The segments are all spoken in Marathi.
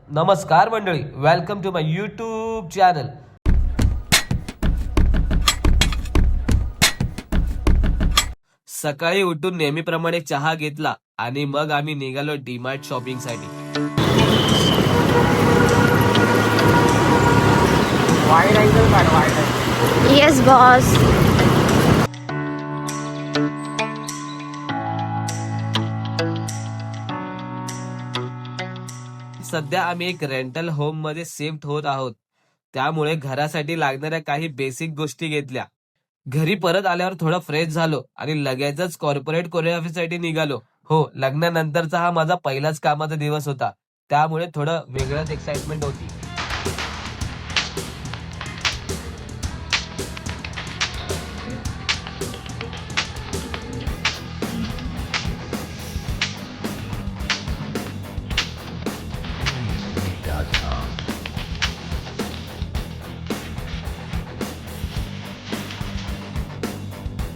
नमस्कार मंडळी, welcome to my YouTube channel. सकाळी उठून नेहमीप्रमाणे चहा घेतला आणि मग आम्ही निघालो डीमार्ट शॉपिंग साठी. Yes boss. सध्या आम्ही एक रेंटल होम मध्ये शिफ्ट होत आहोत, त्यामुळे घरासाठी लागणाऱ्या काही बेसिक गोष्टी घेतल्या. घरी परत आल्यावर थोडं फ्रेश झालो आणि लगेचच कॉर्पोरेट कोरिओग्राफीसाठी निघालो. हो, लग्नानंतरचा हा माझा पहिलाच कामाचा दिवस होता, त्यामुळे थोडं वेगळंच एक्साइटमेंट होती.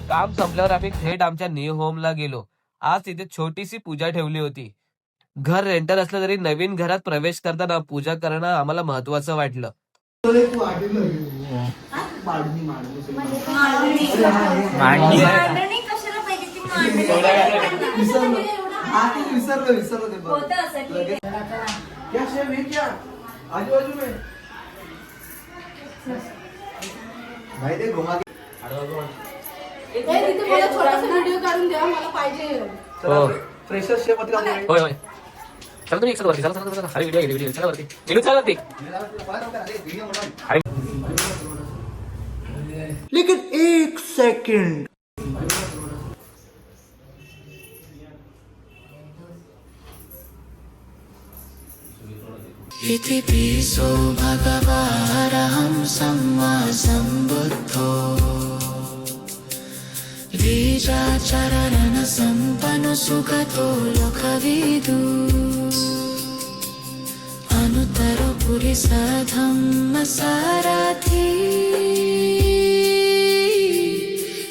काम संपल्यावर आम्ही थेट आमच्या न्यू होमला गेलो. आज तिथे छोटीशी पूजा ठेवली होती. घर रेंटल असलं तरी नवीन घरात प्रवेश करताना पूजा करणं आम्हाला महत्वाचं वाटलं. व्हिडिओ काढून द्या, मला पाहिजे. फ्रेशर शेप होती. होय होय, चला तुम्ही एक वरती, चला चला चला. अरे व्हिडिओ चला वरती, व्हिडिओ चला वरती. लेकिन एक सेकंड, इति पिसो भगवारहं सम्मा सम्बुद्धो द्विजाचरण सम्पन्नो सुगतो लोकविदु अनुत्तरो पुरिसधम्म सारथी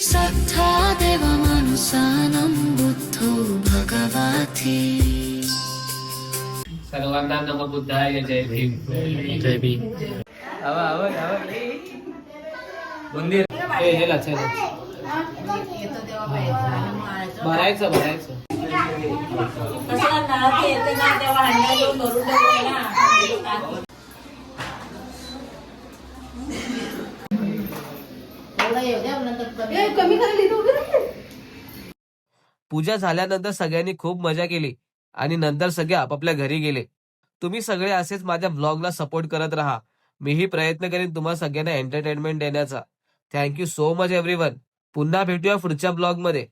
सत्ता देवमनुसानं बुद्धो भगवती. सर्वांना नमो बुद्धाय, जय भीम. जय भीम. आवा आवा आवा मंदिर ए गेला. चला भरायचं भरायचं. कमी करायला. पूजा झाल्यानंतर सगळ्यांनी खूप मजा केली आणि नंतर सगळे आपापल्या घरी गेले. तुम्ही सगळे असेच माझ्या ब्लॉगला सपोर्ट करत राहा. मीही प्रयत्न करेन तुम्हा सगळ्यांना एंटरटेनमेंट देण्याचा. Thank you so much everyone. पुन्हा भेटूया पुढच्या ब्लॉग मध्ये.